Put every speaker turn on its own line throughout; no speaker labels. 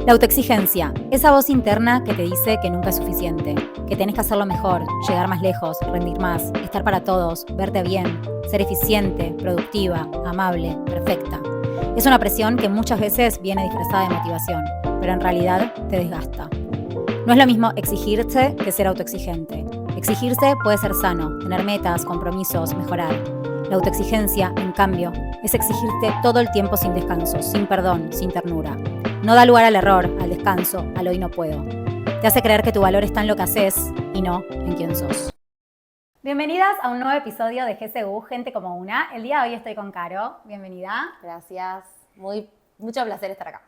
La autoexigencia, esa voz interna que te dice que nunca es suficiente, que tenés que hacerlo mejor, llegar más lejos, rendir más, estar para todos, verte bien, ser eficiente, productiva, amable, perfecta. Es una presión que muchas veces viene disfrazada de motivación, pero en realidad te desgasta. No es lo mismo exigirse que ser autoexigente. Exigirse puede ser sano, tener metas, compromisos, mejorar. La autoexigencia, en cambio, es exigirte todo el tiempo sin descanso, sin perdón, sin ternura. No da lugar al error, al descanso, al hoy no puedo. Te hace creer que tu valor está en lo que haces y no en quién sos. Bienvenidas a un nuevo episodio de GCU, Gente como Una. El día de hoy estoy con Caro. Bienvenida.
Gracias. Mucho placer estar acá.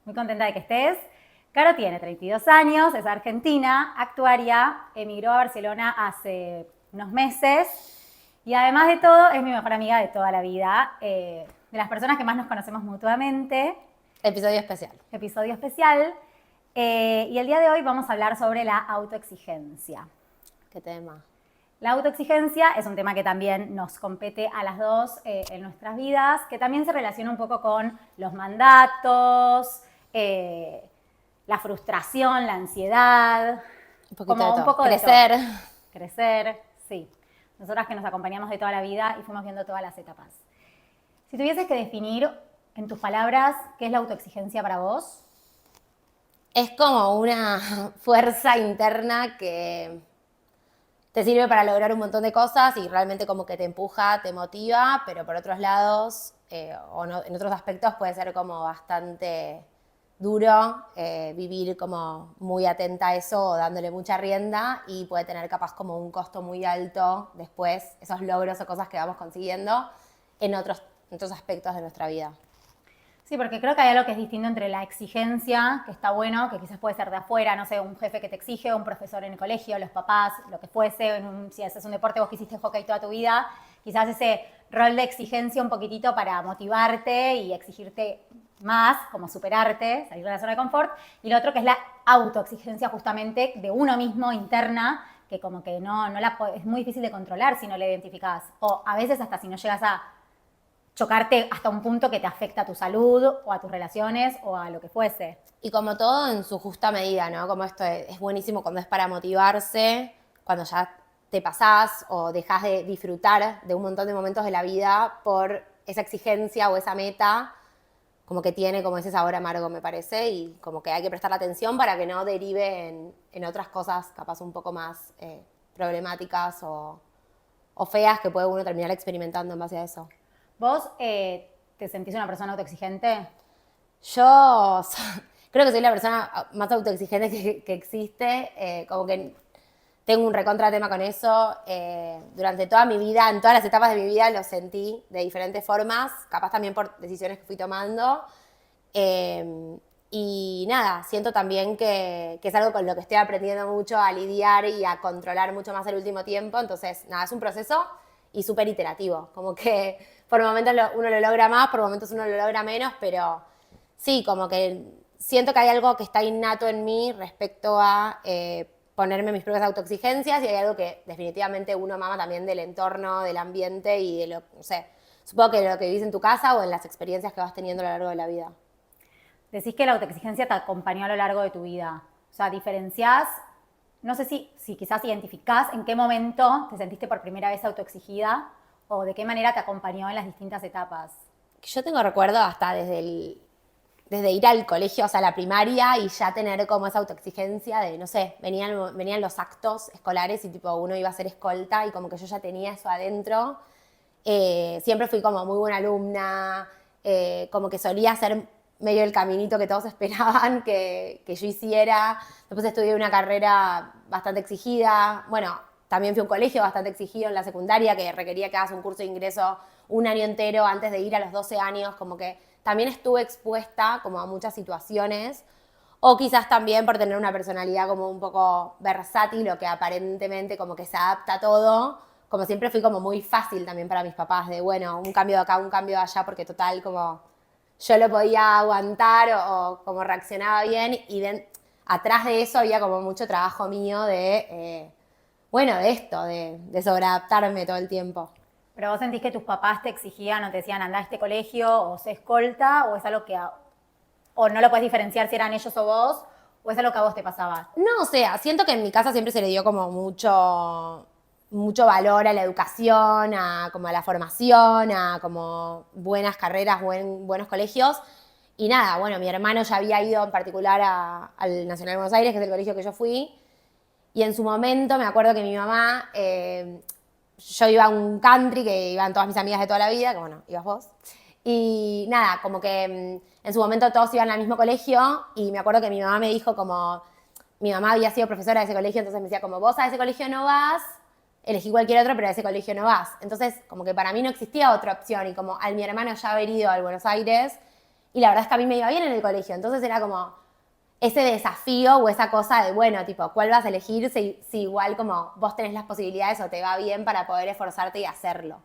Muy contenta de que estés. Caro tiene 32 años, es argentina, actuaria, emigró a Barcelona hace unos meses y además de todo es mi mejor amiga de toda la vida, de las personas que más nos conocemos mutuamente.
Episodio especial.
Episodio especial. Y el día de hoy vamos a hablar sobre la autoexigencia.
¿Qué tema?
La autoexigencia es un tema que también nos compete a las dos en nuestras vidas, que también se relaciona un poco con los mandatos, la frustración, la ansiedad.
Un poquito
como
de todo.
Un poco
Crecer.
De todo. Crecer, sí. Nosotras que nos acompañamos de toda la vida y fuimos viendo todas las etapas. Si tuvieses que definir en tus palabras qué es la autoexigencia para vos.
Es como una fuerza interna que te sirve para lograr un montón de cosas y realmente como que te empuja, te motiva, pero por otros lados, o no, en otros aspectos puede ser como bastante duro vivir como muy atenta a eso o dándole mucha rienda y puede tener capaz como un costo muy alto después, esos logros o cosas que vamos consiguiendo en otros aspectos de nuestra vida.
Sí, porque creo que hay algo que es distinto entre la exigencia, que está bueno, que quizás puede ser de afuera, no sé, un jefe que te exige, un profesor en el colegio, los papás, lo que fuese, si haces un deporte, vos que hiciste hockey toda tu vida, quizás ese rol de exigencia un poquitito para motivarte y exigirte más, como superarte, salir de la zona de confort, y lo otro que es la autoexigencia justamente de uno mismo, interna, que como que es muy difícil de controlar si no la identificás, o a veces hasta si no llegas a chocarte hasta un punto que te afecta a tu salud o a tus relaciones o a lo que fuese.
Y como todo en su justa medida, ¿no? Como esto es buenísimo cuando es para motivarse, cuando ya te pasás o dejás de disfrutar de un montón de momentos de la vida por esa exigencia o esa meta, como que tiene como ese sabor amargo, me parece, y como que hay que prestar atención para que no derive en otras cosas capaz un poco más problemáticas o feas que puede uno terminar experimentando en base a eso.
¿Vos te sentís una persona autoexigente?
Yo creo que soy la persona más autoexigente que existe, como que tengo un recontra tema con eso. Durante toda mi vida, en todas las etapas de mi vida lo sentí de diferentes formas, capaz también por decisiones que fui tomando. Y nada, siento también que es algo con lo que estoy aprendiendo mucho a lidiar y a controlar mucho más el último tiempo. Entonces, nada, es un proceso y súper iterativo. Como que por momentos uno lo logra más, por momentos uno lo logra menos, pero sí, como que siento que hay algo que está innato en mí respecto a ponerme mis propias autoexigencias y hay algo que definitivamente uno mama también del entorno, del ambiente y de lo, no sé, supongo que de lo que vivís en tu casa o en las experiencias que vas teniendo a lo largo de la vida.
Decís que la autoexigencia te acompañó a lo largo de tu vida. O sea, diferenciás, no sé si quizás identificás en qué momento te sentiste por primera vez autoexigida o de qué manera te acompañó en las distintas etapas.
Yo tengo recuerdo hasta desde ir al colegio, o sea, la primaria, y ya tener como esa autoexigencia de, no sé, venían los actos escolares y tipo uno iba a ser escolta y como que yo ya tenía eso adentro. Siempre fui como muy buena alumna, como que solía hacer medio el caminito que todos esperaban que yo hiciera. Después estudié una carrera bastante exigida. Bueno, también fui a un colegio bastante exigido en la secundaria que requería que hagas un curso de ingreso un año entero antes de ir a los 12 años. Como que también estuve expuesta como a muchas situaciones. O quizás también por tener una personalidad como un poco versátil o que aparentemente como que se adapta a todo. Como siempre fui como muy fácil también para mis papás de, bueno, un cambio de acá, un cambio de allá, porque total como yo lo podía aguantar o como reaccionaba bien y atrás de eso había como mucho trabajo mío de esto, de sobreadaptarme todo el tiempo.
¿Pero vos sentís que tus papás te exigían o te decían andá a este colegio o sé escolta o es algo que ¿O no lo puedes diferenciar si eran ellos o vos? ¿O es algo que a vos te pasaba?
No, o sea, siento que en mi casa siempre se le dio como mucho valor a la educación, como a la formación, a como buenas carreras, buenos colegios. Y nada, bueno, mi hermano ya había ido en particular al Nacional de Buenos Aires, que es el colegio que yo fui. Y en su momento me acuerdo que mi mamá, yo iba a un country que iban todas mis amigas de toda la vida, que bueno, ibas vos. Y nada, como que en su momento todos iban al mismo colegio y me acuerdo que mi mamá me dijo como, mi mamá había sido profesora de ese colegio, entonces me decía como, vos a ese colegio no vas, elegí cualquier otro, pero a ese colegio no vas. Entonces, como que para mí no existía otra opción y como al mi hermano ya haber ido al Buenos Aires, y la verdad es que a mí me iba bien en el colegio, entonces era como ese desafío o esa cosa de, bueno, tipo, ¿cuál vas a elegir si igual como vos tenés las posibilidades o te va bien para poder esforzarte y hacerlo?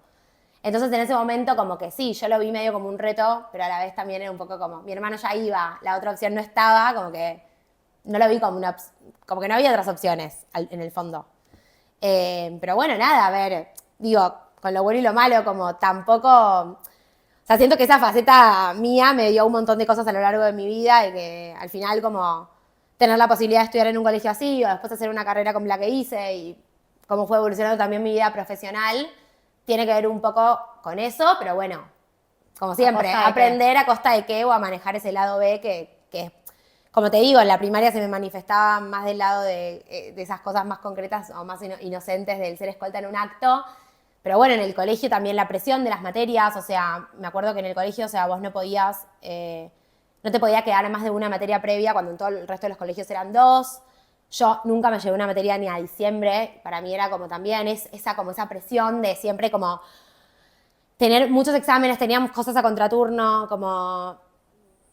Entonces en ese momento como que sí, yo lo vi medio como un reto, pero a la vez también era un poco como, mi hermano ya iba, la otra opción no estaba, como que no lo vi como como que no había otras opciones en el fondo. Pero bueno, nada, a ver, digo, con lo bueno y lo malo, como tampoco, o sea, siento que esa faceta mía me dio un montón de cosas a lo largo de mi vida y que al final como tener la posibilidad de estudiar en un colegio así o después hacer una carrera como la que hice y cómo fue evolucionando también mi vida profesional, tiene que ver un poco con eso, pero bueno, como siempre, aprender a costa de qué o a manejar ese lado B que como te digo, en la primaria se me manifestaba más del lado de esas cosas más concretas o más inocentes del ser escolta en un acto. Pero bueno, en el colegio también la presión de las materias, o sea, me acuerdo que en el colegio, o sea, vos no podías, no te podía quedar más de una materia previa cuando en todo el resto de los colegios eran 2. Yo nunca me llevé una materia ni a diciembre, para mí era como también esa presión de siempre como tener muchos exámenes, teníamos cosas a contraturno, como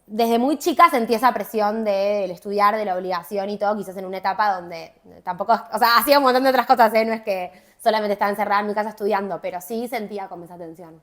desde muy chica sentí esa presión del estudiar, de la obligación y todo, quizás en una etapa donde tampoco, o sea, hacía un montón de otras cosas, no es que solamente estaba encerrada en mi casa estudiando, pero sí sentía como esa tensión.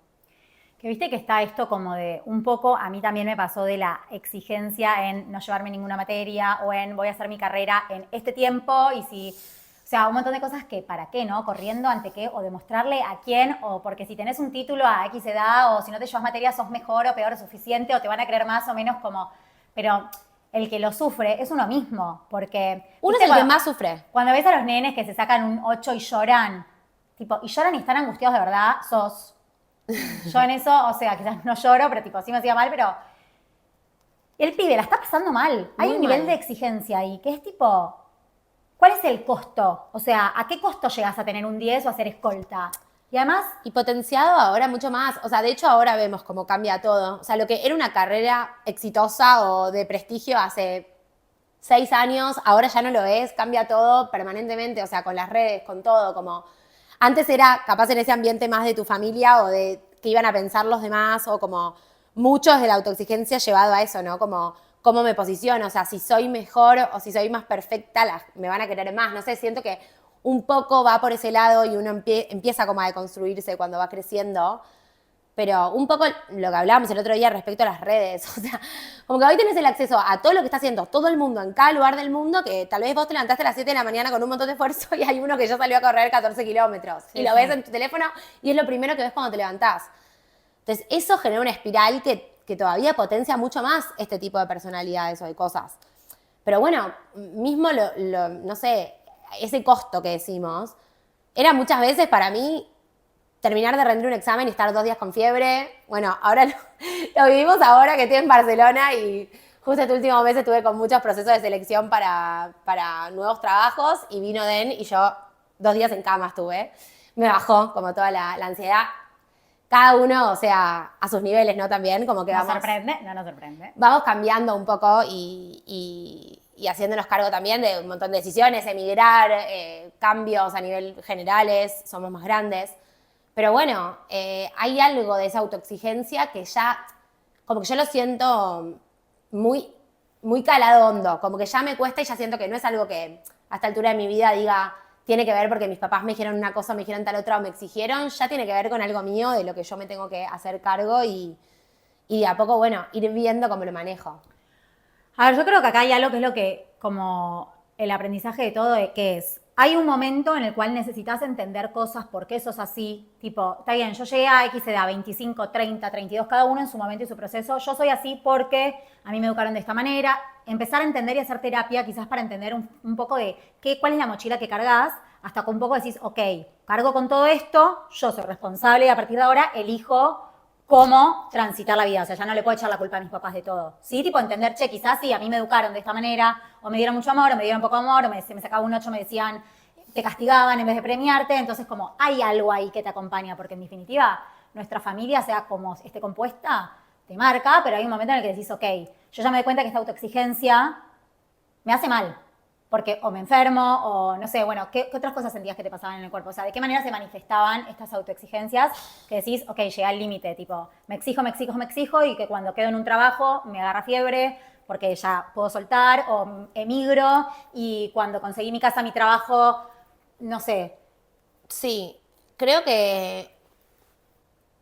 Que viste que está esto como de un poco, a mí también me pasó de la exigencia en no llevarme ninguna materia o en voy a hacer mi carrera en este tiempo y si, o sea, un montón de cosas que para qué, ¿no? Corriendo ante qué o demostrarle a quién o porque si tenés un título a X edad o si no te llevas materia sos mejor o peor o suficiente o te van a creer más o menos como, pero el que lo sufre es uno mismo porque...
Uno es el que más sufre.
Cuando ves a los nenes que se sacan un 8 y lloran, tipo, y lloran y están angustiados de verdad, sos... Yo en eso, o sea, quizás no lloro, pero tipo, sí me hacía mal, pero el pibe la está pasando mal. Hay un nivel de exigencia ahí que es tipo, ¿cuál es el costo? O sea, ¿a qué costo llegas a tener un 10 o a ser escolta? Y además...
Y potenciado ahora mucho más. O sea, de hecho ahora vemos cómo cambia todo. O sea, lo que era una carrera exitosa o de prestigio hace 6 años, ahora ya no lo es, cambia todo permanentemente, o sea, con las redes, con todo, como... Antes era capaz en ese ambiente más de tu familia o de qué iban a pensar los demás o como muchos de la autoexigencia llevado a eso, ¿no? Como cómo me posiciono, o sea, si soy mejor o si soy más perfecta, me van a querer más. No sé, siento que un poco va por ese lado y uno empieza como a deconstruirse cuando va creciendo. Pero un poco lo que hablábamos el otro día respecto a las redes, o sea, como que hoy tenés el acceso a todo lo que está haciendo todo el mundo en cada lugar del mundo, que tal vez vos te levantaste a las 7 de la mañana con un montón de esfuerzo y hay uno que ya salió a correr 14 kilómetros y lo ves en tu teléfono y es lo primero que ves cuando te levantás. Entonces eso genera una espiral que todavía potencia mucho más este tipo de personalidades o de cosas. Pero bueno, mismo no sé, ese costo que decimos, era muchas veces para mí terminar de rendir un examen y estar 2 días con fiebre. Bueno, ahora lo vivimos ahora que estoy en Barcelona y justo este último mes estuve con muchos procesos de selección para nuevos trabajos y vino Den y yo 2 días en cama estuve. Me bajó como toda la ansiedad. Cada uno, o sea, a sus niveles, ¿no? También como que
¿Nos sorprende? No nos sorprende.
Vamos cambiando un poco y haciéndonos cargo también de un montón de decisiones, emigrar, cambios a nivel generales, somos más grandes. Pero bueno, hay algo de esa autoexigencia que ya, como que yo lo siento muy, muy calado hondo, como que ya me cuesta y ya siento que no es algo que a esta altura de mi vida diga, tiene que ver porque mis papás me dijeron una cosa, me dijeron tal otra o me exigieron, ya tiene que ver con algo mío, de lo que yo me tengo que hacer cargo y de a poco, bueno, ir viendo cómo lo manejo.
A ver, yo creo que acá hay algo que es lo que, como el aprendizaje de todo, que es hay un momento en el cual necesitas entender cosas, por qué sos así. Tipo, está bien, yo llegué a X edad, 25, 30, 32, cada uno en su momento y su proceso. Yo soy así porque a mí me educaron de esta manera. Empezar a entender y hacer terapia, quizás para entender un poco de cuál es la mochila que cargas, hasta que un poco decís, ok, cargo con todo esto, yo soy responsable y a partir de ahora elijo cómo transitar la vida. O sea, ya no le puedo echar la culpa a mis papás de todo. Sí, tipo entender, che, quizás sí, a mí me educaron de esta manera, o me dieron mucho amor, o me dieron poco amor, o se me sacaba un 8, me decían, te castigaban en vez de premiarte. Entonces, como hay algo ahí que te acompaña, porque en definitiva, nuestra familia, sea como esté compuesta, te marca, pero hay un momento en el que decís, ok, yo ya me doy cuenta que esta autoexigencia me hace mal. Porque o me enfermo, o no sé, bueno, ¿qué otras cosas sentías que te pasaban en el cuerpo? O sea, ¿de qué manera se manifestaban estas autoexigencias que decís, ok, llegué al límite, tipo, me exijo, y que cuando quedo en un trabajo me agarra fiebre porque ya puedo soltar, o emigro, y cuando conseguí mi casa, mi trabajo, no sé.
Sí, creo que...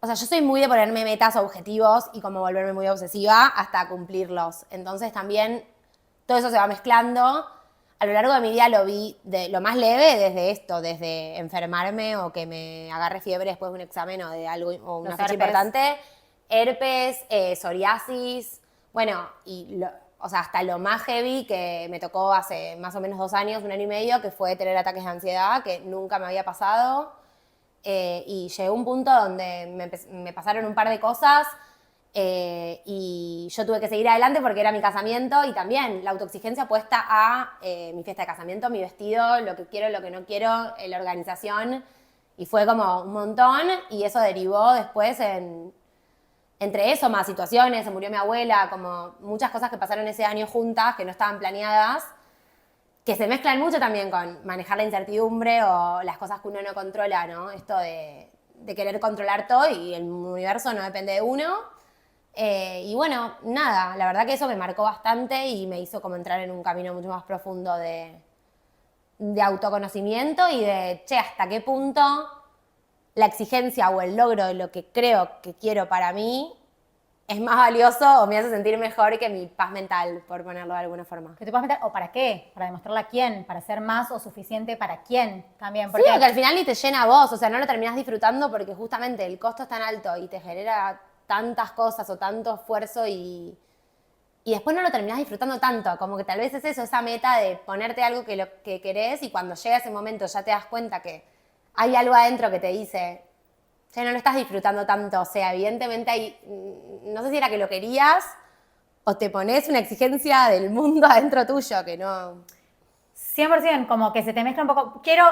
O sea, yo soy muy de ponerme metas, objetivos y como volverme muy obsesiva hasta cumplirlos. Entonces también todo eso se va mezclando. A lo largo de mi vida lo vi de lo más leve desde esto, desde enfermarme o que me agarre fiebre después de un examen o de algo o una fecha importante. Herpes, psoriasis, bueno, o sea, hasta lo más heavy que me tocó hace más o menos 2 años, 1 año y medio, que fue tener ataques de ansiedad, que nunca me había pasado. Y llegó un punto donde me pasaron un par de cosas y yo tuve que seguir adelante porque era mi casamiento y también la autoexigencia puesta a mi fiesta de casamiento, mi vestido, lo que quiero, lo que no quiero, la organización, y fue como un montón y eso derivó después entre eso más situaciones, se murió mi abuela, como muchas cosas que pasaron ese año juntas que no estaban planeadas, que se mezclan mucho también con manejar la incertidumbre o las cosas que uno no controla, ¿no? Esto de querer controlar todo y el universo no depende de uno. Y bueno, nada, la verdad que eso me marcó bastante y me hizo como entrar en un camino mucho más profundo de autoconocimiento y de, che, hasta qué punto la exigencia o el logro de lo que creo que quiero para mí es más valioso o me hace sentir mejor que mi paz mental, por ponerlo de alguna forma.
¿Que te puedas meter? ¿O para qué? ¿Para demostrarle a quién? ¿Para ser más o suficiente para quién? También.
Porque... Sí, porque al final ni te llena a vos, o sea, no lo terminás disfrutando porque justamente el costo es tan alto y te genera tantas cosas o tanto esfuerzo y después no lo terminás disfrutando tanto, como que tal vez es eso, esa meta de ponerte algo que querés y cuando llega ese momento ya te das cuenta que hay algo adentro que te dice, ya no lo estás disfrutando tanto, o sea, evidentemente hay, no sé si era que lo querías o te pones una exigencia del mundo adentro tuyo que no...
100%, como que se te mezcla un poco. Quiero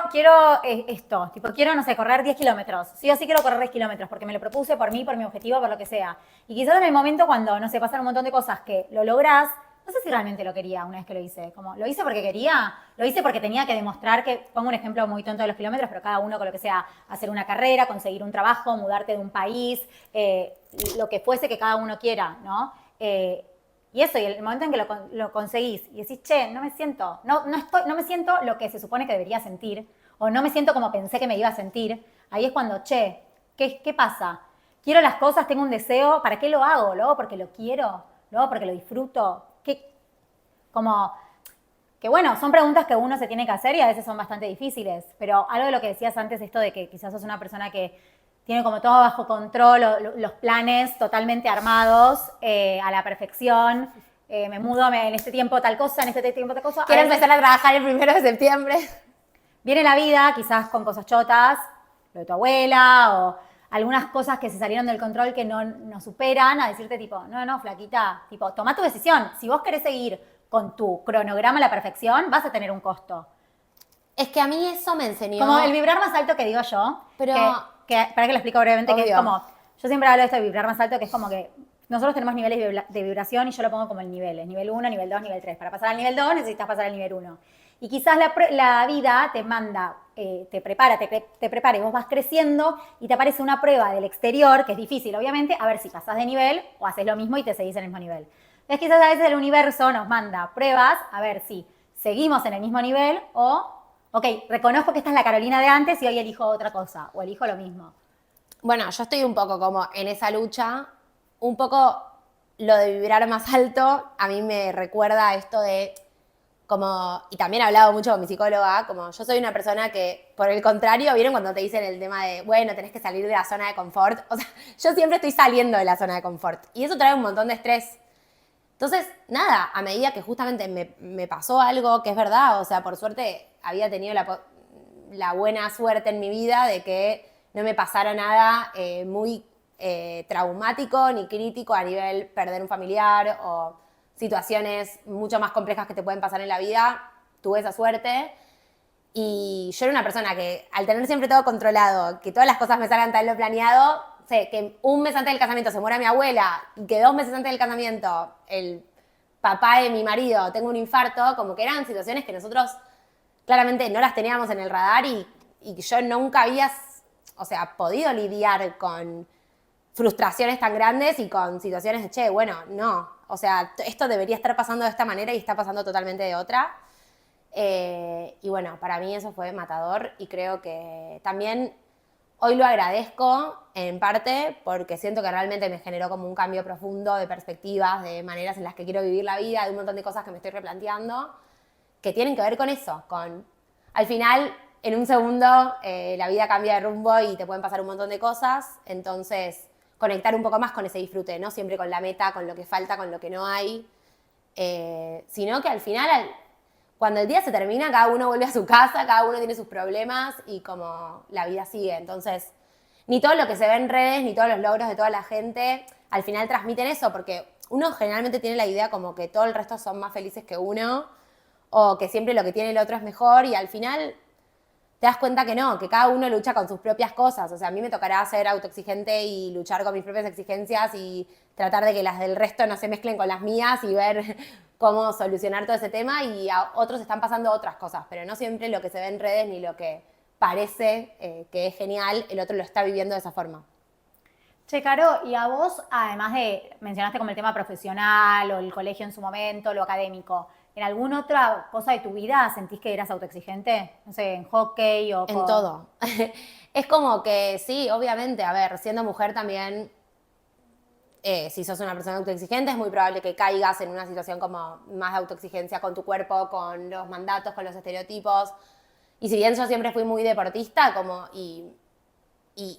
esto, tipo, quiero, no sé, correr 10 kilómetros. Sí o sí quiero correr 10 kilómetros porque me lo propuse por mí, por mi objetivo, por lo que sea. Y quizás en el momento cuando, no sé, pasan un montón de cosas que lo lográs, no sé si realmente lo quería una vez que lo hice. Como, ¿lo hice porque quería? ¿Lo hice porque tenía que demostrar que, pongo un ejemplo muy tonto de los kilómetros, pero cada uno con lo que sea, hacer una carrera, conseguir un trabajo, mudarte de un país, lo que fuese que cada uno quiera, ¿no? Y eso, y el momento en que lo conseguís y decís, che, no me siento lo que se supone que debería sentir, o no me siento como pensé que me iba a sentir, ahí es cuando, che, ¿qué pasa? Quiero las cosas, tengo un deseo, ¿para qué lo hago? ¿Lo hago porque lo quiero? ¿Lo hago porque lo disfruto? Como, que bueno, son preguntas que uno se tiene que hacer y a veces son bastante difíciles, pero algo de lo que decías antes, esto de que quizás sos una persona que tiene como todo bajo control, los planes totalmente armados a la perfección. Me mudo en este tiempo tal cosa, en este tiempo tal cosa.
Quiero empezar a trabajar el 1 de septiembre.
Viene la vida, quizás con cosas chotas, lo de tu abuela, o algunas cosas que se salieron del control que no superan, a decirte tipo, no, flaquita, tipo, toma tu decisión. Si vos querés seguir con tu cronograma a la perfección, vas a tener un costo.
Es que a mí eso me enseñó...
Como el vibrar más alto que digo yo,
pero...
para que lo explico brevemente,
Obvio.
que es como, yo siempre hablo de esto de vibrar más alto, que es como que nosotros tenemos niveles de vibración y yo lo pongo como en niveles, nivel 1, nivel 2, nivel 3. Para pasar al nivel 2 necesitas pasar al nivel 1. Y quizás la vida te manda, te prepara y vos vas creciendo y te aparece una prueba del exterior, que es difícil obviamente, a ver si pasás de nivel o haces lo mismo y te seguís en el mismo nivel. Entonces quizás a veces el universo nos manda pruebas a ver si seguimos en el mismo nivel o, ok, reconozco que esta es la Carolina de antes y hoy elijo otra cosa o elijo lo mismo.
Bueno, yo estoy un poco como en esa lucha, un poco lo de vibrar más alto, a mí me recuerda esto de y también he hablado mucho con mi psicóloga, como yo soy una persona que, por el contrario, ¿vieron cuando te dicen el tema de, bueno, tenés que salir de la zona de confort? O sea, yo siempre estoy saliendo de la zona de confort y eso trae un montón de estrés. Entonces, nada, a medida que justamente me pasó algo que es verdad, o sea, por suerte había tenido la buena suerte en mi vida de que no me pasara nada muy traumático ni crítico a nivel perder un familiar o situaciones mucho más complejas que te pueden pasar en la vida. Tuve esa suerte y yo era una persona que al tener siempre todo controlado, que todas las cosas me salgan tal lo planeado, sé que un mes antes del casamiento se muera mi abuela y que 2 meses antes del casamiento el papá de mi marido tenga un infarto, como que eran situaciones que nosotros claramente no las teníamos en el radar y yo nunca había, o sea, podido lidiar con frustraciones tan grandes y con situaciones de, che, bueno, no, o sea, esto debería estar pasando de esta manera y está pasando totalmente de otra. Y bueno, para mí eso fue matador y creo que también hoy lo agradezco en parte porque siento que realmente me generó como un cambio profundo de perspectivas, de maneras en las que quiero vivir la vida, de un montón de cosas que me estoy replanteando que tienen que ver con eso, con al final en un segundo la vida cambia de rumbo y te pueden pasar un montón de cosas, entonces conectar un poco más con ese disfrute, no siempre con la meta, con lo que falta, con lo que no hay, sino que al final, cuando el día se termina, cada uno vuelve a su casa, cada uno tiene sus problemas y como la vida sigue. Entonces, ni todo lo que se ve en redes, ni todos los logros de toda la gente, al final transmiten eso, porque uno generalmente tiene la idea como que todo el resto son más felices que uno, o que siempre lo que tiene el otro es mejor, y al final te das cuenta que no, que cada uno lucha con sus propias cosas. O sea, a mí me tocará ser autoexigente y luchar con mis propias exigencias y tratar de que las del resto no se mezclen con las mías y ver cómo solucionar todo ese tema. Y a otros están pasando otras cosas, pero no siempre lo que se ve en redes ni lo que parece que es genial, el otro lo está viviendo de esa forma.
Che, Caro, y a vos, además de, mencionaste como el tema profesional o el colegio en su momento, lo académico, ¿en alguna otra cosa de tu vida sentís que eras autoexigente? No sé, en hockey o...
En todo. Es como que sí, obviamente, a ver, siendo mujer también, si sos una persona autoexigente, es muy probable que caigas en una situación como más de autoexigencia con tu cuerpo, con los mandatos, con los estereotipos. Y si bien yo siempre fui muy deportista, como y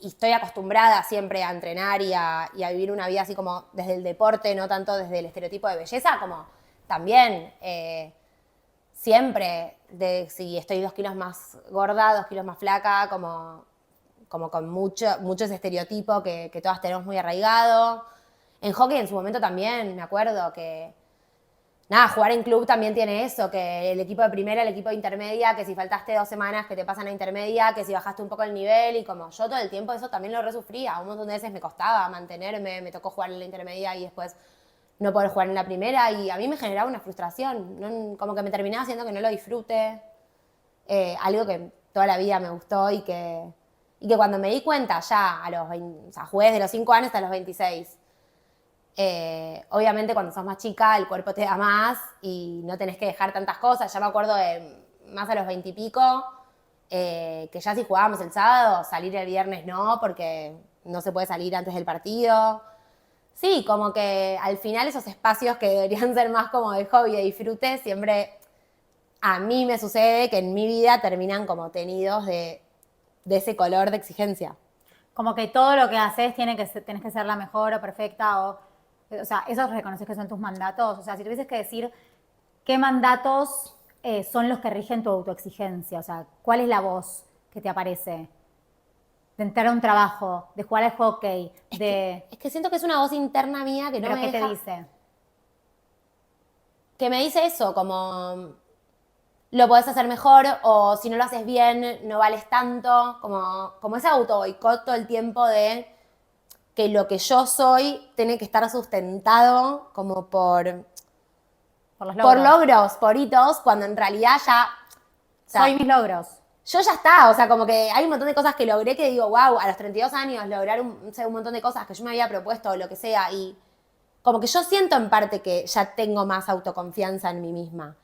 estoy acostumbrada siempre a entrenar y a vivir una vida así como desde el deporte, no tanto desde el estereotipo de belleza, como también siempre, si estoy 2 kilos más gorda, 2 kilos más flaca, como con mucho ese estereotipo que todas tenemos muy arraigado. En hockey en su momento también, me acuerdo que nada, jugar en club también tiene eso, que el equipo de primera, el equipo de intermedia, que si faltaste 2 semanas que te pasan a intermedia, que si bajaste un poco el nivel y como yo todo el tiempo eso también lo resufría. Un montón de veces me costaba mantenerme, me tocó jugar en la intermedia y después no poder jugar en la primera y a mí me generaba una frustración, ¿no? Como que me terminaba haciendo que no lo disfrute, algo que toda la vida me gustó y que cuando me di cuenta ya a los 20, o sea, jugué desde los 5 años hasta los 26, obviamente cuando sos más chica el cuerpo te da más y no tenés que dejar tantas cosas. Ya me acuerdo de más a los 20 y pico, que ya si jugábamos el sábado, salir el viernes no, porque no se puede salir antes del partido. Sí, como que al final esos espacios que deberían ser más como de hobby, de disfrute, siempre a mí me sucede que en mi vida terminan como tenidos de ese color de exigencia.
Como que todo lo que haces tenés que ser la mejor o perfecta o sea, ¿esos reconoces que son tus mandatos? O sea, si tuvieses que decir qué mandatos son los que rigen tu autoexigencia, o sea, ¿cuál es la voz que te aparece? De entrar a un trabajo, de jugar al hockey,
Es que siento que es una voz interna mía que no me deja...
¿Pero qué te dice?
Que me dice eso, como lo podés hacer mejor o si no lo haces bien no vales tanto, como ese auto boicot todo el tiempo de que lo que yo soy tiene que estar sustentado como por
los logros.
Por logros, por hitos, cuando en realidad ya... O sea,
soy mis logros.
Yo ya está, o sea, como que hay un montón de cosas que logré que digo, wow, a los 32 años lograr un montón de cosas que yo me había propuesto o lo que sea y como que yo siento en parte que ya tengo más autoconfianza en mí misma.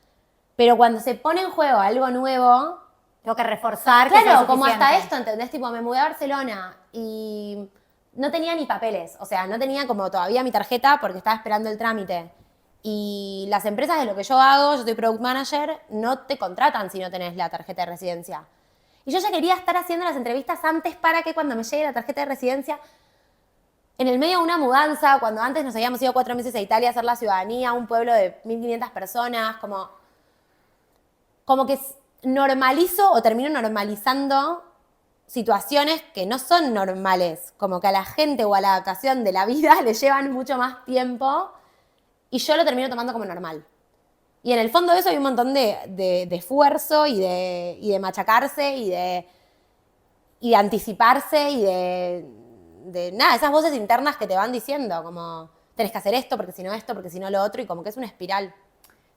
Pero cuando se pone en juego algo nuevo...
Tengo que reforzar.
Claro, como hasta esto, ¿entendés? Tipo, me mudé a Barcelona y no tenía ni papeles. O sea, no tenía como todavía mi tarjeta porque estaba esperando el trámite. Y las empresas de lo que yo hago, yo soy product manager, no te contratan si no tenés la tarjeta de residencia. Y yo ya quería estar haciendo las entrevistas antes para que cuando me llegue la tarjeta de residencia, en el medio de una mudanza, cuando antes nos habíamos ido 4 meses a Italia a hacer la ciudadanía, un pueblo de 1.500 personas, como que normalizo o termino normalizando situaciones que no son normales, como que a la gente o a la adaptación de la vida le llevan mucho más tiempo y yo lo termino tomando como normal. Y en el fondo de eso hay un montón de esfuerzo y de machacarse y de anticiparse y de nada, esas voces internas que te van diciendo, como tenés que hacer esto, porque si no lo otro, y como que es una espiral.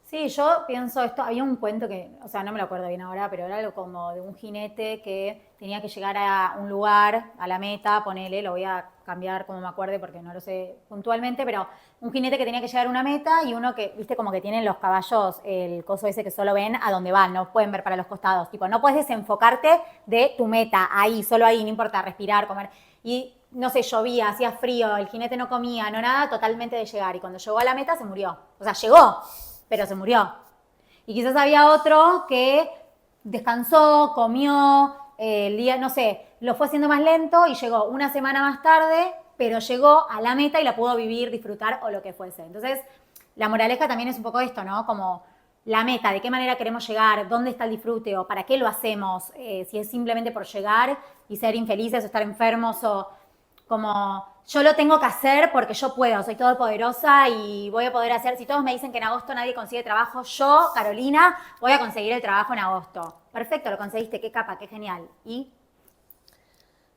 Sí, yo pienso esto, había un cuento que, o sea, no me lo acuerdo bien ahora, pero era algo como de un jinete que tenía que llegar a un lugar, a la meta, ponele, lo voy a cambiar como me acuerde porque no lo sé puntualmente, pero un jinete que tenía que llegar a una meta y uno que, viste, como que tienen los caballos, el coso ese que solo ven a dónde van, no pueden ver para los costados, tipo, no puedes desenfocarte de tu meta, ahí, solo ahí, no importa, respirar, comer, y no sé, llovía, hacía frío, el jinete no comía, no nada, totalmente de llegar, y cuando llegó a la meta se murió, o sea, llegó, pero se murió. Y quizás había otro que descansó, comió, el día, no sé, lo fue haciendo más lento y llegó una semana más tarde, pero llegó a la meta y la pudo vivir, disfrutar o lo que fuese. Entonces, la moraleja también es un poco esto, ¿no? Como la meta, de qué manera queremos llegar, dónde está el disfrute o para qué lo hacemos, si es simplemente por llegar y ser infelices o estar enfermos o como yo lo tengo que hacer porque yo puedo, soy todopoderosa y voy a poder hacer, si todos me dicen que en agosto nadie consigue trabajo, yo, Carolina, voy a conseguir el trabajo en agosto. Perfecto, lo conseguiste, qué capa, qué genial. ¿Y?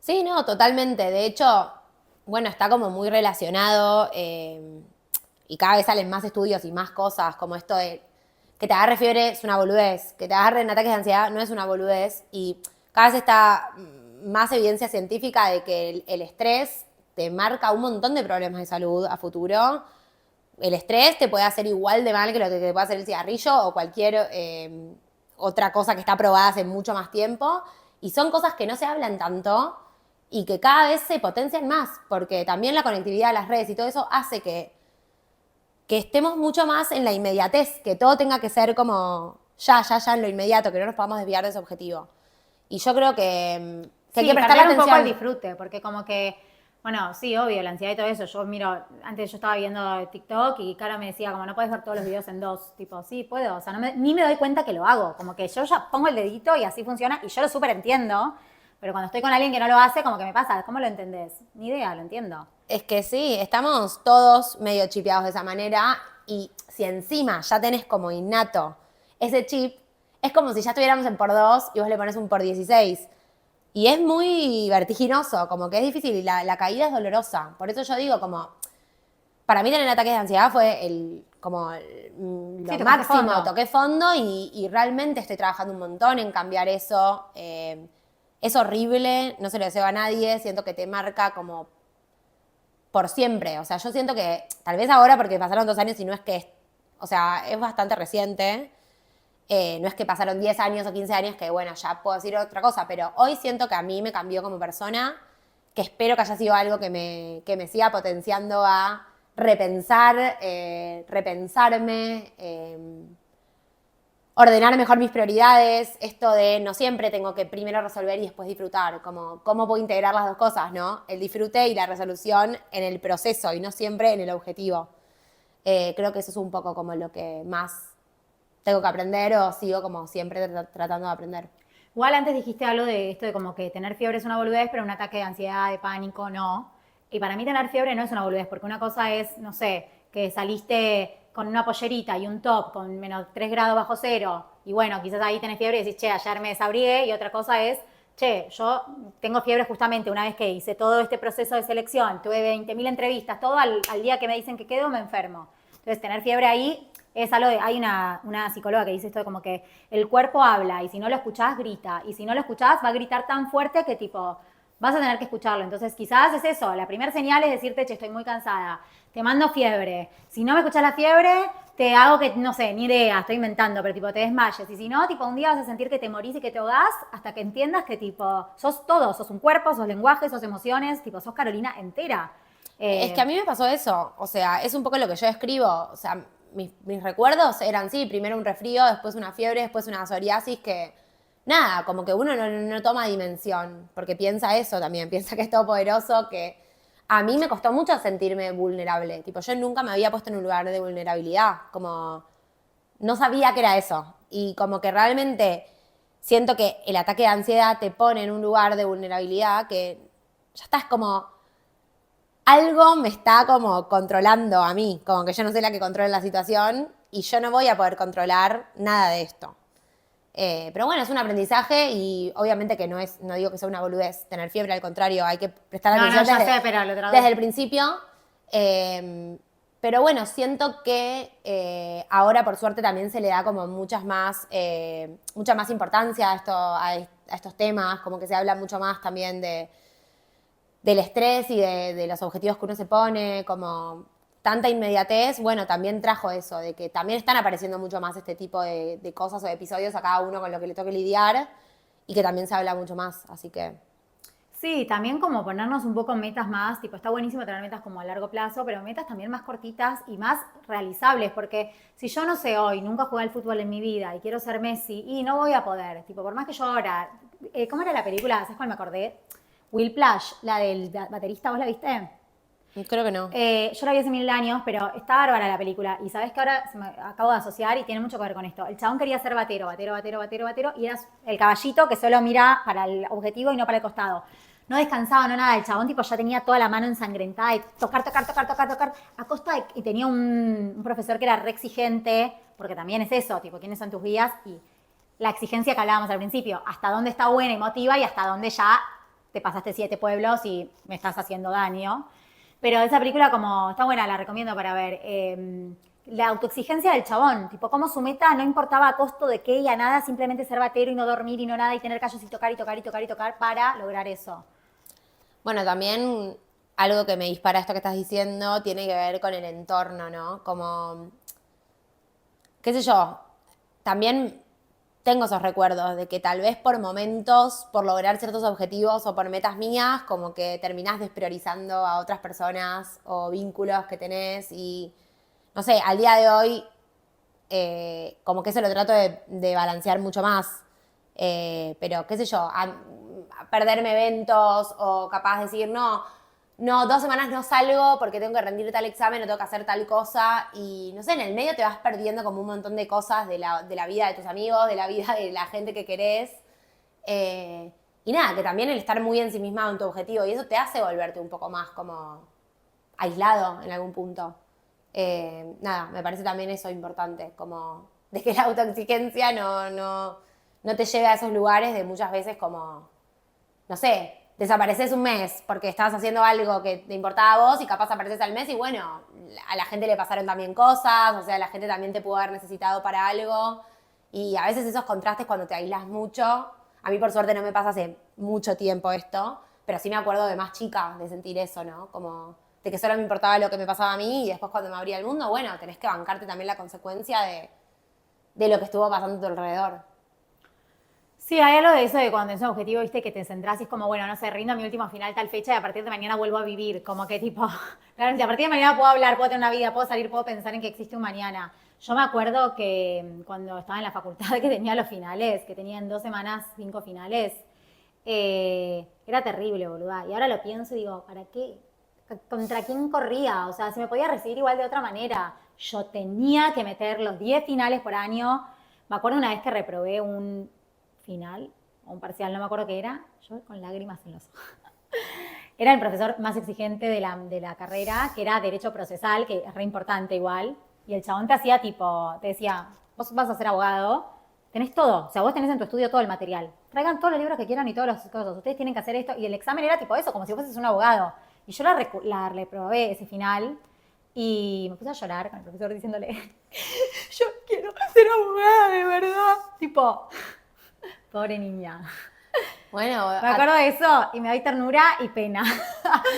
Sí, no, totalmente. De hecho, bueno, está como muy relacionado y cada vez salen más estudios y más cosas, como esto de que te agarre fiebre es una boludez, que te agarren ataques de ansiedad no es una boludez y cada vez está más evidencia científica de que el estrés te marca un montón de problemas de salud a futuro. El estrés te puede hacer igual de mal que lo que te puede hacer el cigarrillo o cualquier otra cosa que está probada hace mucho más tiempo. Y son cosas que no se hablan tanto y que cada vez se potencian más, porque también la conectividad de las redes y todo eso hace que estemos mucho más en la inmediatez, que todo tenga que ser como ya en lo inmediato, que no nos podamos desviar de ese objetivo. Y yo creo que hay que prestarle atención.
Un poco el disfrute, porque como que, bueno, sí, obvio, la ansiedad y todo eso. Yo miro, antes yo estaba viendo TikTok y Caro me decía, como no puedes ver todos los videos en dos. Tipo, sí, puedo. O sea, ni me doy cuenta que lo hago. Como que yo ya pongo el dedito y así funciona y yo lo súper entiendo. Pero cuando estoy con alguien que no lo hace, como que me pasa, ¿cómo lo entendés? Ni idea, lo entiendo.
Es que sí, estamos todos medio chipeados de esa manera y si encima ya tenés como innato ese chip, es como si ya estuviéramos en por 2 y vos le pones un por 16. Y es muy vertiginoso, como que es difícil y la caída es dolorosa. Por eso yo digo como, para mí tener ataques de ansiedad fue lo máximo, toqué fondo y realmente estoy trabajando un montón en cambiar eso. Es horrible, no se lo deseo a nadie, siento que te marca como por siempre. O sea, yo siento que, tal vez ahora porque pasaron 2 años y no es que, o sea, es bastante reciente. No es que pasaron 10 años o 15 años que, bueno, ya puedo decir otra cosa, pero hoy siento que a mí me cambió como persona, que espero que haya sido algo que me siga potenciando a repensar, repensarme, ordenar mejor mis prioridades, esto de no siempre tengo que primero resolver y después disfrutar, como cómo puedo integrar las dos cosas, ¿no? El disfrute y la resolución en el proceso y no siempre en el objetivo. Creo que eso es un poco como lo que más tengo que aprender o sigo como siempre tratando de aprender.
Igual antes dijiste algo de esto de como que tener fiebre es una boludez, pero un ataque de ansiedad, de pánico, no. Y para mí tener fiebre no es una boludez, porque una cosa es, no sé, que saliste con una pollerita y un top con menos 3 grados bajo cero, y bueno, quizás ahí tenés fiebre y decís, che, ayer me desabrigué, y otra cosa es, che, yo tengo fiebre justamente una vez que hice todo este proceso de selección, tuve 20.000 entrevistas, todo al día que me dicen que quedo me enfermo. Entonces tener fiebre ahí es algo de, hay una psicóloga que dice esto de como que el cuerpo habla y si no lo escuchás, grita. Y si no lo escuchás, va a gritar tan fuerte que tipo, vas a tener que escucharlo. Entonces quizás es eso, la primera señal es decirte, che, estoy muy cansada, te mando fiebre. Si no me escuchás la fiebre, te hago que, no sé, ni idea, estoy inventando, pero tipo te desmayes. Y si no, tipo un día vas a sentir que te morís y que te ahogás hasta que entiendas que tipo, sos todo, sos un cuerpo, sos lenguaje, sos emociones, tipo, sos Carolina entera.
Es que a mí me pasó eso, o sea, es un poco lo que yo escribo, o sea, mis recuerdos eran, sí, primero un resfrío, después una fiebre, después una psoriasis que, nada, como que uno no toma dimensión, porque piensa eso también, piensa que es todopoderoso, que a mí me costó mucho sentirme vulnerable. Tipo, yo nunca me había puesto en un lugar de vulnerabilidad, como no sabía que era eso. Y como que realmente siento que el ataque de ansiedad te pone en un lugar de vulnerabilidad que ya estás como, algo me está como controlando a mí, como que yo no soy la que controla la situación y yo no voy a poder controlar nada de esto. Pero bueno, es un aprendizaje y obviamente que no digo que sea una boludez tener fiebre, al contrario, hay que prestar atención desde el principio. Pero bueno, siento que ahora por suerte también se le da como mucha más importancia a estos temas, como que se habla mucho más también del estrés y de los objetivos que uno se pone, como tanta inmediatez, bueno, también trajo eso, de que también están apareciendo mucho más este tipo de cosas o de episodios a cada uno con lo que le toque lidiar y que también se habla mucho más, así que...
Sí, también como ponernos un poco metas más, tipo, está buenísimo tener metas como a largo plazo, pero metas también más cortitas y más realizables, porque si yo no sé hoy, nunca jugué al fútbol en mi vida y quiero ser Messi y no voy a poder, tipo, por más que yo ahora, ¿cómo era la película? ¿Sabes cuál me acordé? Whiplash, la del baterista, ¿vos la viste?
Creo que no.
Yo la vi hace 1000 años, pero está bárbara la película. Y sabes que ahora me acabo de asociar y tiene mucho que ver con esto. El chabón quería ser batero, y era el caballito que solo mira para el objetivo y no para el costado. No descansaba, no nada. El chabón tipo ya tenía toda la mano ensangrentada y tocar. A costa de, y tenía un profesor que era re exigente, porque también es eso, tipo, ¿quiénes son tus guías? Y la exigencia que hablábamos al principio, hasta dónde está buena y motiva y hasta dónde ya te pasaste 7 pueblos y me estás haciendo daño. Pero esa película como está buena, la recomiendo para ver. La autoexigencia del chabón, tipo cómo su meta no importaba a costo de qué y a nada, simplemente ser batero y no dormir y no nada y tener callos y tocar para lograr eso.
Bueno, también algo que me dispara esto que estás diciendo tiene que ver con el entorno, ¿no? Como, qué sé yo, también tengo esos recuerdos de que tal vez por momentos, por lograr ciertos objetivos o por metas mías, como que terminás despriorizando a otras personas o vínculos que tenés y, no sé, al día de hoy, como que eso lo trato de balancear mucho más. Pero, qué sé yo, a perderme eventos o capaz de decir, no, 2 semanas no salgo porque tengo que rendir tal examen o tengo que hacer tal cosa y no sé, en el medio te vas perdiendo como un montón de cosas de la vida de tus amigos, de la vida de la gente que querés. Y nada, que también el estar muy ensimismado en tu objetivo y eso te hace volverte un poco más como aislado en algún punto. Nada, me parece también eso importante, como de que la autoexigencia no te lleve a esos lugares de muchas veces como, no sé, desapareces un mes porque estabas haciendo algo que te importaba a vos y capaz apareces al mes y bueno, a la gente le pasaron también cosas, o sea, la gente también te pudo haber necesitado para algo y a veces esos contrastes cuando te aíslas mucho, a mí por suerte no me pasa hace mucho tiempo esto, pero sí me acuerdo de más chica de sentir eso, ¿no? Como de que solo me importaba lo que me pasaba a mí y después cuando me abría el mundo, bueno, tenés que bancarte también la consecuencia de lo que estuvo pasando a tu alrededor.
Sí, hay algo de eso de cuando es un objetivo, viste, que te centrás y es como, bueno, no sé, rindo mi último final tal fecha y a partir de mañana vuelvo a vivir. Como que tipo, realmente a partir de mañana puedo hablar, puedo tener una vida, puedo salir, puedo pensar en que existe un mañana. Yo me acuerdo que cuando estaba en la facultad que tenía los finales, que tenía en 2 semanas 5 finales, era terrible, boluda. Y ahora lo pienso y digo, ¿para qué? ¿Contra quién corría? O sea, se me podía recibir igual de otra manera. Yo tenía que meter los 10 finales por año. Me acuerdo una vez que reprobé un final o un parcial, no me acuerdo qué era, yo con lágrimas en los ojos. Era el profesor más exigente de la carrera, que era Derecho Procesal, que es re importante igual, y el chabón te hacía tipo, te decía, vos vas a ser abogado, tenés todo, o sea, vos tenés en tu estudio todo el material, traigan todos los libros que quieran y todas las cosas, ustedes tienen que hacer esto, y el examen era tipo eso, como si fueses un abogado, y yo la reprobé ese final, y me puse a llorar con el profesor diciéndole, yo quiero ser abogada de verdad, tipo... Pobre niña.
Bueno,
me acuerdo de eso y me doy ternura y pena.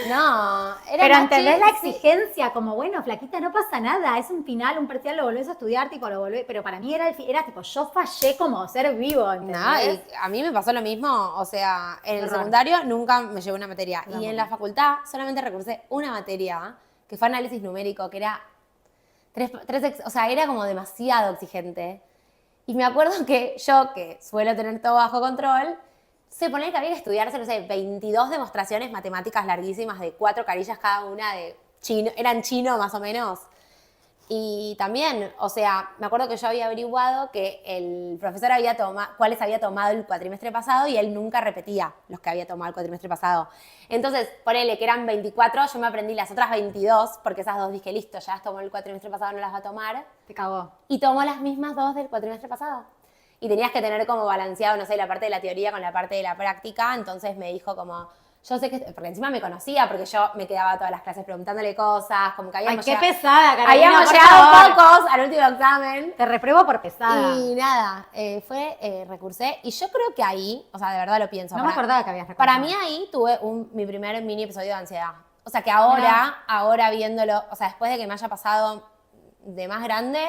No, era
pero entendés la
sí.
exigencia, como bueno, flaquita, no pasa nada, es un final, un parcial, lo volvés a estudiar, tipo, lo volvés, pero para mí era tipo, yo fallé como ser vivo, ¿entendés?
No, y a mí me pasó lo mismo, o sea, en el secundario nunca me llevé una materia y en la facultad solamente recursé una materia, que fue análisis numérico, que era O sea, era como demasiado exigente. Y me acuerdo que yo, que suelo tener todo bajo control, se ponía que había que estudiarse, no sé, 22 demostraciones matemáticas larguísimas de 4 carillas cada una de chino, eran chino más o menos. Y también, o sea, me acuerdo que yo había averiguado que el profesor cuáles había tomado el cuatrimestre pasado y él nunca repetía los que había tomado el cuatrimestre pasado. Entonces, ponele que eran 24, yo me aprendí las otras 22, porque esas dos dije, listo, ya las tomó el cuatrimestre pasado, no las va a tomar.
Te cagó.
Y tomó las mismas 2 del cuatrimestre pasado. Y tenías que tener como balanceado, no sé, la parte de la teoría con la parte de la práctica. Entonces me dijo como, yo sé que, porque encima me conocía, porque yo me quedaba todas las clases preguntándole cosas, como que habíamos
Ay, qué pesada, Carolina,
habíamos
por
llegado
favor.
pocos al último examen.
Te repruebo por pesada.
Y nada, recursé. Y yo creo que ahí, o sea, de verdad lo pienso.
No me acordaba que habías recursado.
Para mí ahí tuve mi primer mini episodio de ansiedad. O sea, que ahora viéndolo, o sea, después de que me haya pasado de más grande,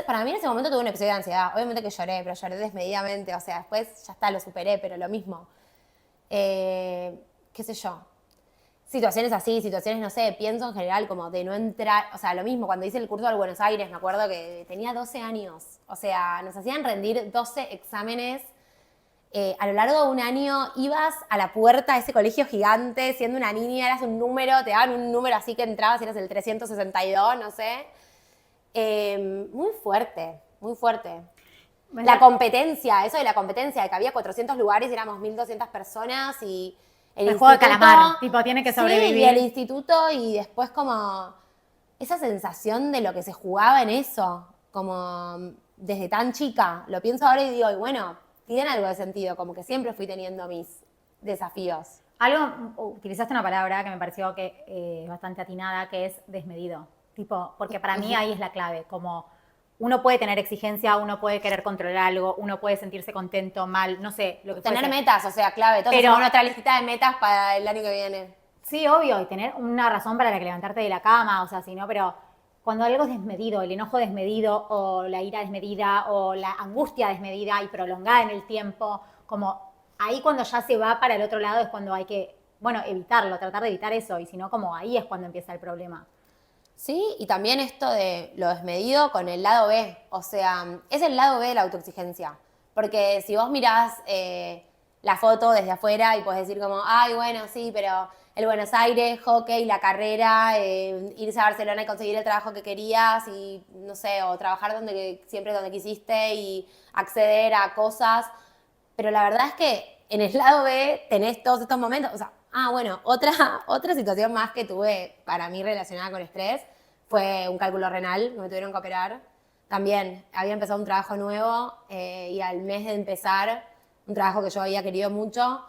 para mí en ese momento tuve un episodio de ansiedad. Obviamente que lloré, pero lloré desmedidamente. O sea, después ya está, lo superé, pero lo mismo. Qué sé yo. Situaciones así, situaciones, no sé, pienso en general como de no entrar, o sea, lo mismo, cuando hice el curso del Buenos Aires, me acuerdo que tenía 12 años. O sea, nos hacían rendir 12 exámenes. A lo largo de un año ibas a la puerta de ese colegio gigante, siendo una niña, eras un número, te daban un número así que entrabas y eras el 362, no sé. Muy fuerte, muy fuerte.
Bueno,
La competencia, eso de la competencia, de que había 400 lugares y éramos 1.200 personas y
el juego de calamar, tipo, tiene que
Sí,
sobrevivir.
y el instituto y después como esa sensación de lo que se jugaba en eso, como desde tan chica. Lo pienso ahora y digo, y bueno, tiene algo de sentido, como que siempre fui teniendo mis desafíos.
Utilizaste una palabra que me pareció que bastante atinada, que es desmedido. Tipo, porque para mí ahí es la clave, como uno puede tener exigencia, uno puede querer controlar algo, uno puede sentirse contento, mal, no sé, lo que
Tener
fuese.
metas, o sea, clave. Entonces,
Pero-
nuestra listita de metas para el año que viene.
Sí, obvio, y tener una razón para la que levantarte de la cama, o sea, si no, pero cuando algo es desmedido, el enojo desmedido, o la ira desmedida, o la angustia desmedida y prolongada en el tiempo, como ahí cuando ya se va para el otro lado es cuando hay que, bueno, evitarlo, tratar de evitar eso, y si no, como ahí es cuando empieza el problema.
Sí, y también esto de lo desmedido con el lado B. O sea, es el lado B de la autoexigencia. Porque si vos mirás la foto desde afuera y podés decir como, ay, bueno, sí, pero el Buenos Aires, hockey, la carrera, irse a Barcelona y conseguir el trabajo que querías y, no sé, o trabajar siempre donde quisiste y acceder a cosas. Pero la verdad es que en el lado B tenés todos estos momentos. O sea, bueno, otra situación más que tuve para mí relacionada con estrés fue un cálculo renal, que me tuvieron que operar. También había empezado un trabajo nuevo y al mes de empezar, un trabajo que yo había querido mucho,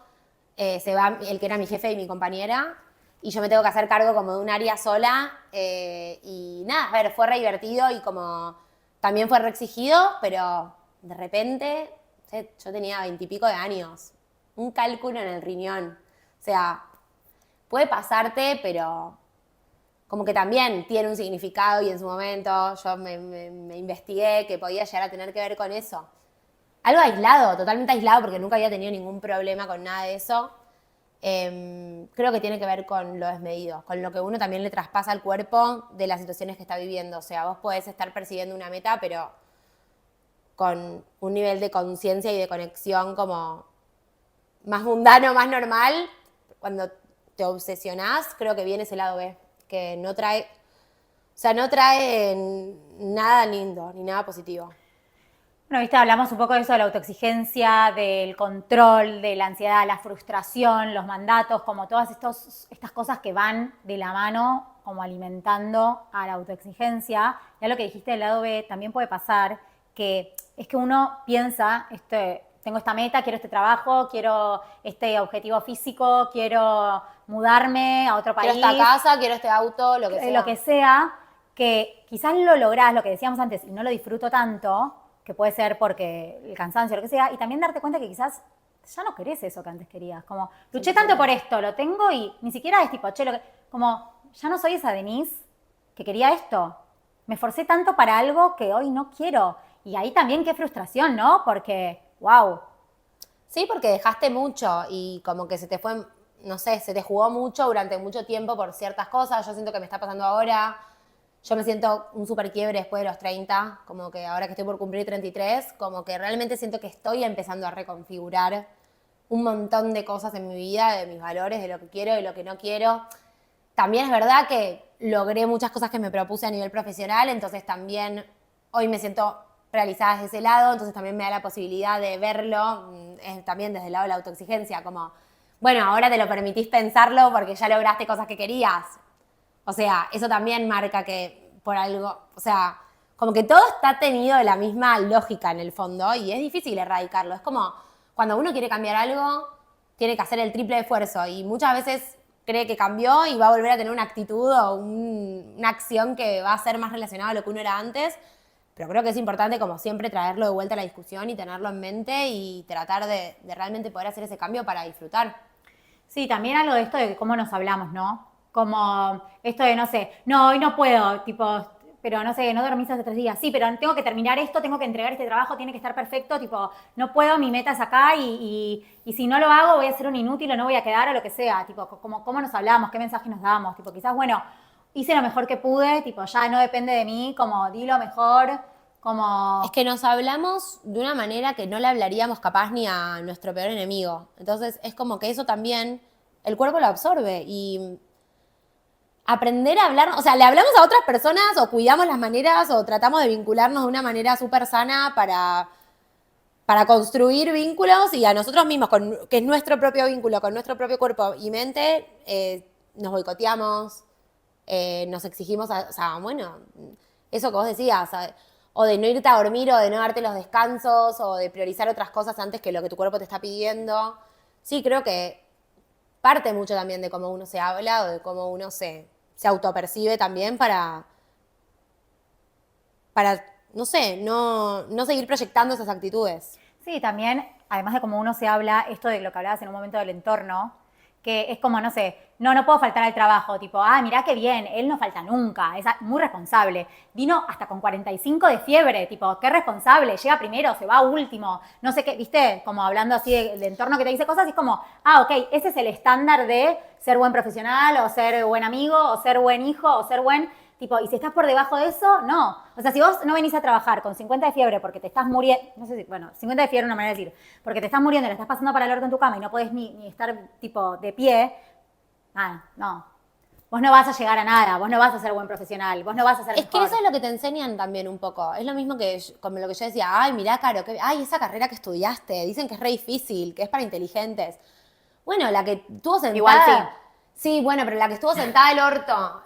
se va el que era mi jefe y mi compañera y yo me tengo que hacer cargo como de un área sola y nada, a ver, fue re divertido y como también fue re exigido, pero de repente yo tenía 20 y pico de años, un cálculo en el riñón. O sea, puede pasarte, pero como que también tiene un significado y en su momento yo me investigué que podía llegar a tener que ver con eso. Algo aislado, totalmente aislado, porque nunca había tenido ningún problema con nada de eso. Creo que tiene que ver con lo desmedido, con lo que uno también le traspasa al cuerpo de las situaciones que está viviendo. O sea, vos podés estar persiguiendo una meta, pero con un nivel de conciencia y de conexión como más mundano, más normal. Cuando te obsesionás, creo que viene ese lado B, que no trae nada lindo ni nada positivo.
Bueno, viste, hablamos un poco de eso, de la autoexigencia, del control, de la ansiedad, la frustración, los mandatos, como todas estas cosas que van de la mano, como alimentando a la autoexigencia. Ya lo que dijiste del lado B, también puede pasar que es que uno piensa, tengo esta meta, quiero este trabajo, quiero este objetivo físico, quiero mudarme a otro país.
Quiero esta casa, quiero este auto, lo que sea.
Lo que sea, que quizás lo lográs, lo que decíamos antes, y no lo disfruto tanto, que puede ser porque el cansancio, lo que sea, y también darte cuenta que quizás ya no querés eso que antes querías. Como, luché tanto por esto, lo tengo y ni siquiera es tipo, como, ya no soy esa Denise que quería esto. Me esforcé tanto para algo que hoy no quiero. Y ahí también qué frustración, ¿no? Porque, wow.
Sí, porque dejaste mucho y como que se te fue, no sé, se te jugó mucho durante mucho tiempo por ciertas cosas. Yo siento que me está pasando ahora. yo me siento un súper quiebre después de los 30, como que ahora que estoy por cumplir 33, como que realmente siento que estoy empezando a reconfigurar un montón de cosas en mi vida, de mis valores, de lo que quiero, de lo que no quiero. También es verdad que logré muchas cosas que me propuse a nivel profesional, entonces también hoy me siento realizada desde ese lado, entonces también me da la posibilidad de verlo también desde el lado de la autoexigencia, como, bueno, ahora te lo permitís pensarlo porque ya lograste cosas que querías. O sea, eso también marca que por algo, o sea, como que todo está tenido la misma lógica en el fondo y es difícil erradicarlo. Es como cuando uno quiere cambiar algo, tiene que hacer el triple de esfuerzo y muchas veces cree que cambió y va a volver a tener una actitud o una acción que va a ser más relacionada a lo que uno era antes. Pero creo que es importante, como siempre, traerlo de vuelta a la discusión y tenerlo en mente y tratar de realmente poder hacer ese cambio para disfrutar.
Sí, también algo de esto de cómo nos hablamos, ¿no? Como esto de, no sé, no, hoy no puedo, tipo, pero no sé, no dormís hace 3 días. Sí, pero tengo que terminar esto, tengo que entregar este trabajo, tiene que estar perfecto, tipo, no puedo, mi meta es acá y si no lo hago voy a ser un inútil o no voy a quedar o lo que sea. Tipo, como, cómo nos hablamos, qué mensaje nos damos. Tipo, quizás, bueno, hice lo mejor que pude, tipo, ya no depende de mí, como di lo mejor, como...
Es que nos hablamos de una manera que no le hablaríamos capaz ni a nuestro peor enemigo. Entonces es como que eso también el cuerpo lo absorbe y aprender a hablar, o sea, le hablamos a otras personas o cuidamos las maneras o tratamos de vincularnos de una manera súper sana para construir vínculos y a nosotros mismos, que es nuestro propio vínculo con nuestro propio cuerpo y mente, nos boicoteamos, nos exigimos, o sea, bueno, eso que vos decías, o de no irte a dormir o de no darte los descansos o de priorizar otras cosas antes que lo que tu cuerpo te está pidiendo. Sí, creo que parte mucho también de cómo uno se habla o de cómo uno se autopercibe también para no sé, no seguir proyectando esas actitudes.
Sí, también, además de cómo uno se habla, esto de lo que hablabas en un momento del entorno, que es como, no sé, no puedo faltar al trabajo, tipo, mirá qué bien, él no falta nunca, es muy responsable. Vino hasta con 45 de fiebre, tipo, qué responsable, llega primero, se va último, no sé qué, viste, como hablando así de entorno que te dice cosas, y es como, ok, ese es el estándar de ser buen profesional, o ser buen amigo, o ser buen hijo, o ser buen... Tipo, y si estás por debajo de eso, no. O sea, si vos no venís a trabajar con 50 de fiebre porque te estás muriendo, no sé si, bueno, 50 de fiebre es una manera de decir, porque te estás muriendo y la estás pasando para el orto en tu cama y no podés ni estar, tipo, de pie, no. Vos no vas a llegar a nada, vos no vas a ser buen profesional, vos no vas a ser mejor.
Es que eso es lo que te enseñan también un poco. Es lo mismo que como lo que yo decía, ay, mirá, Caro, esa carrera que estudiaste, dicen que es re difícil, que es para inteligentes. Bueno, la que estuvo sentada...
Igual sí.
Sí, bueno, pero la que estuvo sentada el orto,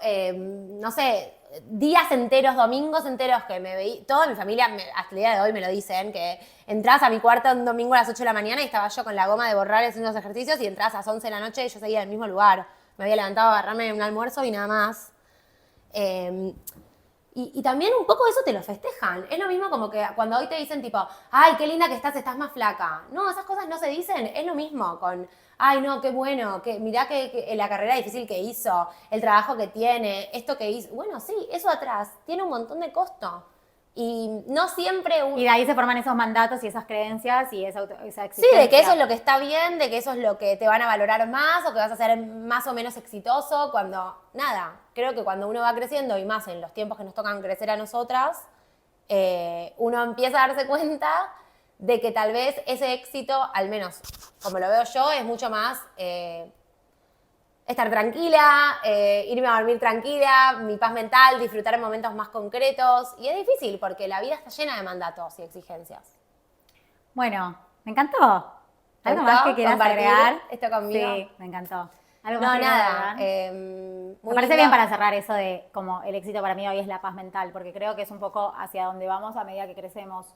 no sé, días enteros, domingos enteros que me veí, toda mi familia, hasta el día de hoy me lo dicen, que entrabas a mi cuarto un domingo a las 8 de la mañana y estaba yo con la goma de borrar haciendo los ejercicios y entrabas a las 11 de la noche y yo seguía en el mismo lugar. Me había levantado a agarrarme un almuerzo y nada más. Y también un poco eso te lo festejan. Es lo mismo como que cuando hoy te dicen tipo, ay, qué linda que estás más flaca. No, esas cosas no se dicen. Es lo mismo con, ay, no, qué bueno, mirá que la carrera difícil que hizo, el trabajo que tiene, esto que hizo. Bueno, sí, eso atrás tiene un montón de costo. Y no siempre...
Y de ahí se forman esos mandatos y esas creencias y esa exigencia.
Sí, de que eso es lo que está bien, de que eso es lo que te van a valorar más o que vas a ser más o menos exitoso cuando... Nada, creo que cuando uno va creciendo y más en los tiempos que nos tocan crecer a nosotras, uno empieza a darse cuenta de que tal vez ese éxito, al menos como lo veo yo, es mucho más... estar tranquila, irme a dormir tranquila, mi paz mental, disfrutar en momentos más concretos. Y es difícil porque la vida está llena de mandatos y exigencias.
Bueno, me encantó. ¿Algo más que quieras agregar?
Esto conmigo.
Sí, me encantó. ¿Algo
No,
más que
nada.
me parece bien para cerrar eso de como el éxito para mí hoy es la paz mental, porque creo que es un poco hacia donde vamos a medida que crecemos.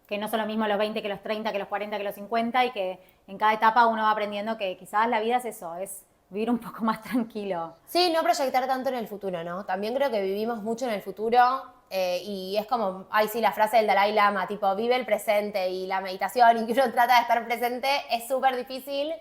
Que no son lo mismo los 20 que los 30, que los 40, que los 50 y que en cada etapa uno va aprendiendo que quizás la vida es eso, es vivir un poco más tranquilo.
Sí, no proyectar tanto en el futuro, ¿no? También creo que vivimos mucho en el futuro y es como, ay sí, la frase del Dalai Lama, tipo, vive el presente y la meditación y que uno trata de estar presente es súper difícil,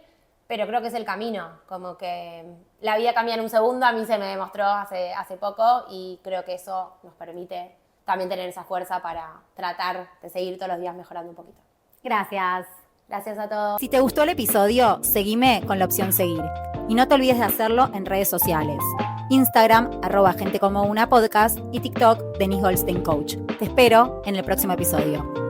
pero creo que es el camino. Como que la vida cambia en un segundo, a mí se me demostró hace poco y creo que eso nos permite también tener esa fuerza para tratar de seguir todos los días mejorando un poquito.
Gracias.
Gracias a todos.
Si te gustó el episodio, seguime con la opción seguir. Y no te olvides de hacerlo en redes sociales. Instagram, @gentecomounapodcast y TikTok, Denise Goldstein Coach. Te espero en el próximo episodio.